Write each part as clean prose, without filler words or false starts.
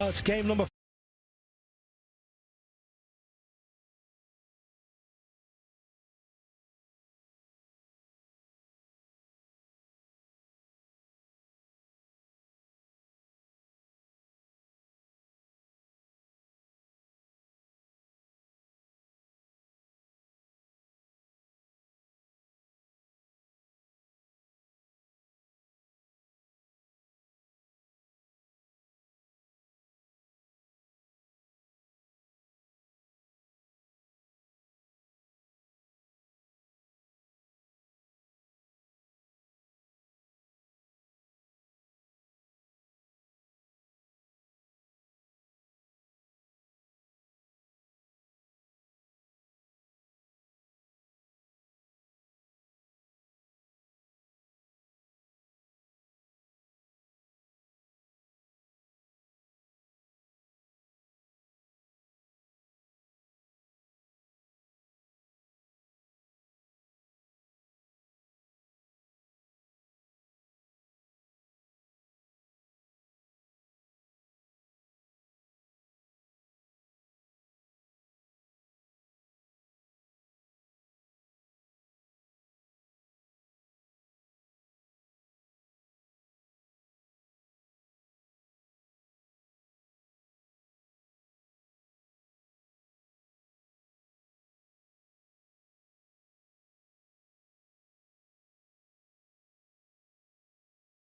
It's game number 4.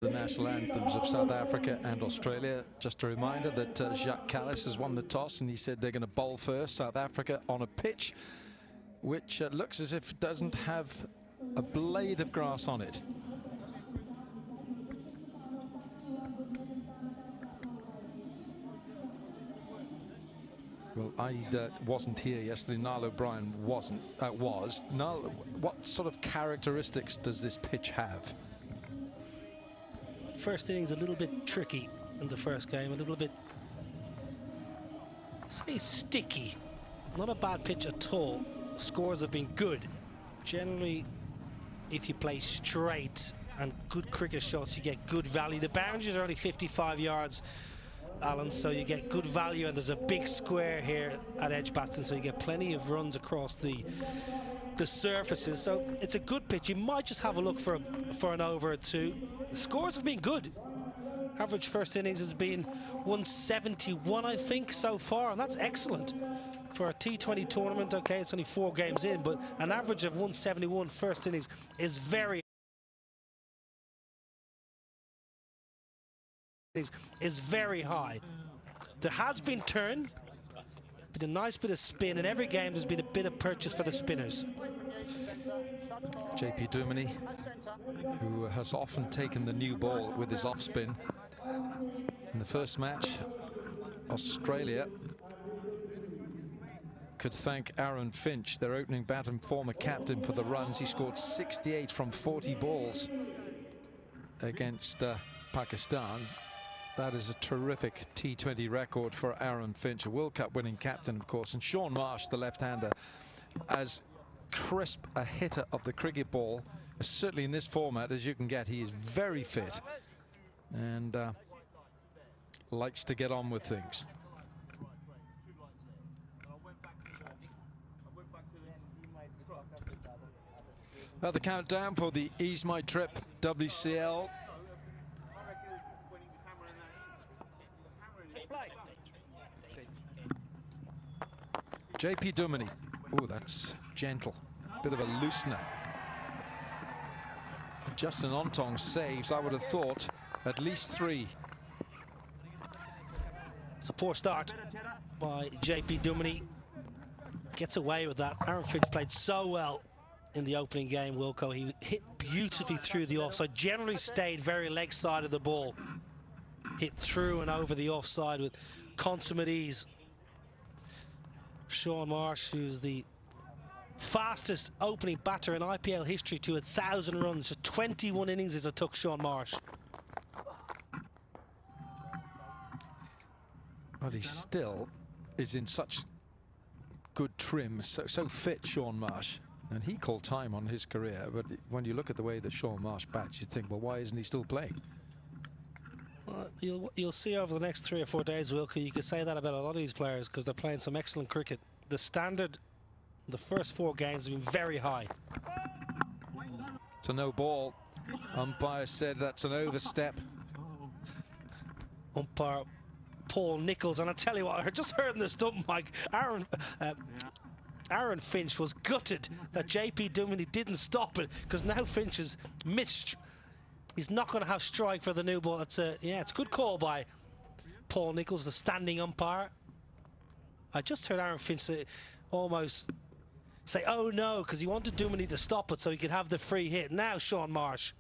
The national anthems of South Africa and Australia. Just a reminder that Jacques Kallis has won the toss, and he said they're going to bowl first. South Africa on a pitch which looks as if it doesn't have a blade of grass on it. Well, I wasn't here yesterday. Niall O'Brien was. Niall, what sort of characteristics does this pitch have? First innings a little bit tricky in the first game, a little bit, say, sticky. Not a bad pitch at all. Scores have been good. Generally, if you play straight and good cricket shots, you get good value. The boundaries are only 55 yards, Alan, so you get good value, and there's a big square here at Edgbaston, so you get plenty of runs across the surfaces. So it's a good pitch. You might just have a look for an over or two. The scores have been good. Average first innings has been 171, I think, so far, and that's excellent for a T20 tournament. Okay, it's only 4 games in, but an average of 171 first innings is very high. There has been turn, but a nice bit of spin, and every game there's been a bit of purchase for the spinners. JP Duminy, who has often taken the new ball with his off spin. In the first match, Australia could thank Aaron Finch, their opening bat and former captain, for the runs. He scored 68 from 40 balls against Pakistan. That is a terrific T20 record for Aaron Finch, a World Cup winning captain, of course. And Sean Marsh, the left-hander, as crisp a hitter of the cricket ball, certainly in this format, as you can get. He is very fit and likes to get on with things. Now the countdown for the Ease My Trip WCL. JP Duminy. Oh, that's gentle. Bit of a loosener. Justin Ontong saves, I would have thought, at least 3. It's a poor start by JP Duminy. Gets away with that. Aaron Finch played so well in the opening game, Wilco. He hit beautifully through the offside, generally stayed very leg side of the ball. Hit through and over the offside with consummate ease. Sean Marsh, who's the fastest opening batter in IPL history to 1,000 runs. Just 21 innings as it took Sean Marsh. But he still is in such good trim, so fit, Sean Marsh. And he called time on his career, but when you look at the way that Sean Marsh bats, you think, well, why isn't he still playing? Well, you'll see over the next 3 or 4 days, Wilkie, you could say that about a lot of these players because they're playing some excellent cricket. The standard, the first 4 games have been very high. It's a no ball. Umpire said that's an overstep. Umpire Paul Nicholls, and I tell you what, I just heard in the stump, Mike, Aaron Finch was gutted that JP Duminy didn't stop it because now Finch has missed. He's not going to have strike for the new ball. It's a good call by Paul Nicholls, the standing umpire. I just heard Aaron Finch almost say, "Oh no," because he wanted Duminy to stop it so he could have the free hit. Now Sean Marsh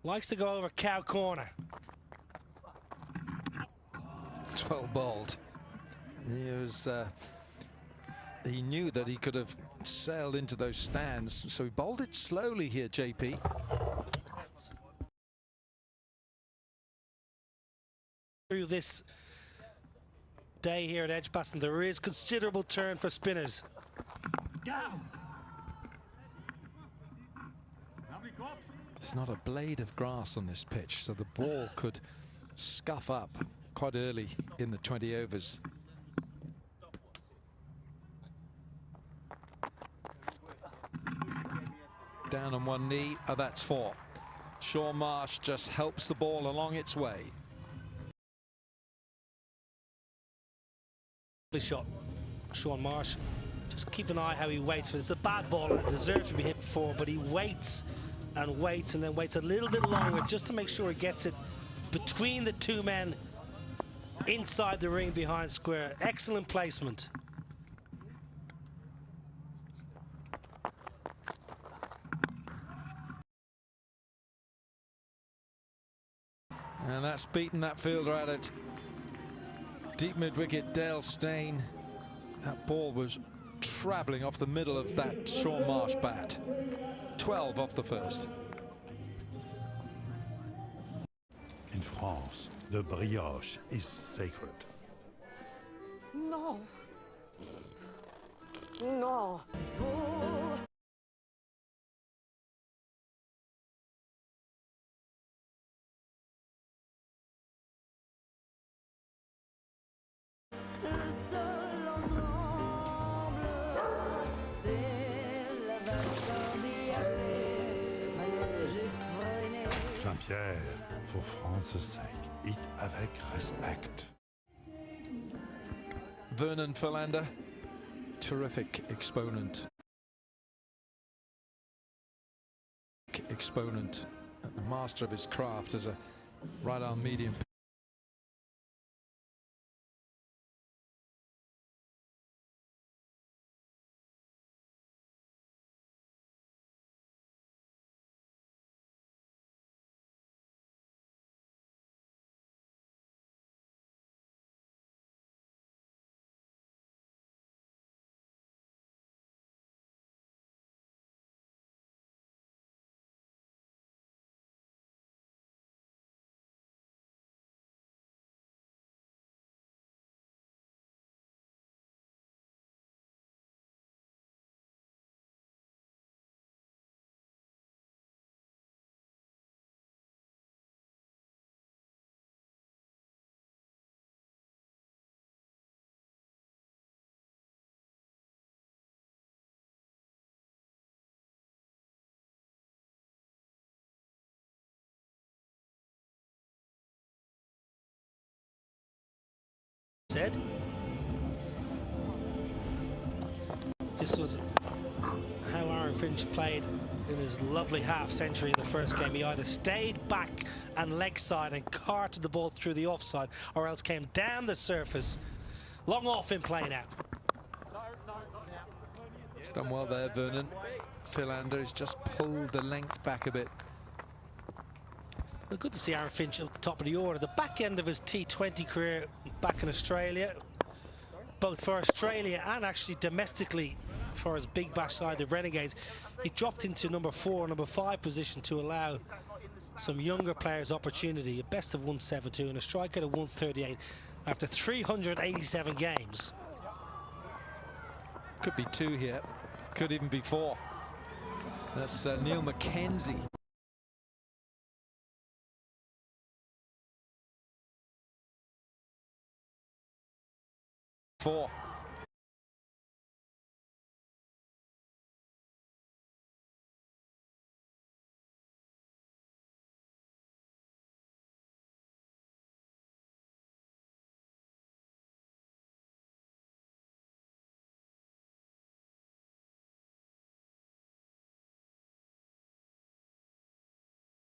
likes to go over cow corner. 12 bowled. He knew that he could have sailed into those stands, so he bowled it slowly here, JP. Through this day here at Edgbaston, there is considerable turn for spinners. There's not a blade of grass on this pitch, so the ball could scuff up quite early in the 20 overs. Down on one knee, that's 4. Sean Marsh just helps the ball along its way. Shot, Sean Marsh. Just keep an eye how he waits for it. It's a bad ball and it deserves to be hit before, but he waits and waits and then waits a little bit longer just to make sure he gets it between the 2 men inside the ring behind square. Excellent placement. And that's beaten that fielder at it. Deep mid-wicket, Dale Steyn. That ball was travelling off the middle of that Sean Marsh bat. 12 off the first. In France, the brioche is sacred. No. No. Saint-Pierre, for France's sake, eat avec respect. Vernon Philander, terrific exponent. And the master of his craft as a right-arm medium. Said. This was how Aaron Finch played in his lovely half-century in the first game. He either stayed back and leg side and carted the ball through the offside, or else came down the surface. Long off in play now. He's done well there, Vernon. Philander has just pulled the length back a bit. Well, good to see Aaron Finch at the top of the order. The back end of his T20 career back in Australia, both for Australia and actually domestically for his big bash side, the Renegades, he dropped into number 4, number 5 position to allow some younger players opportunity. A best of 172 and a strike at 138. after 387 games. Could be 2 here, could even be 4. That's Neil McKenzie. 4.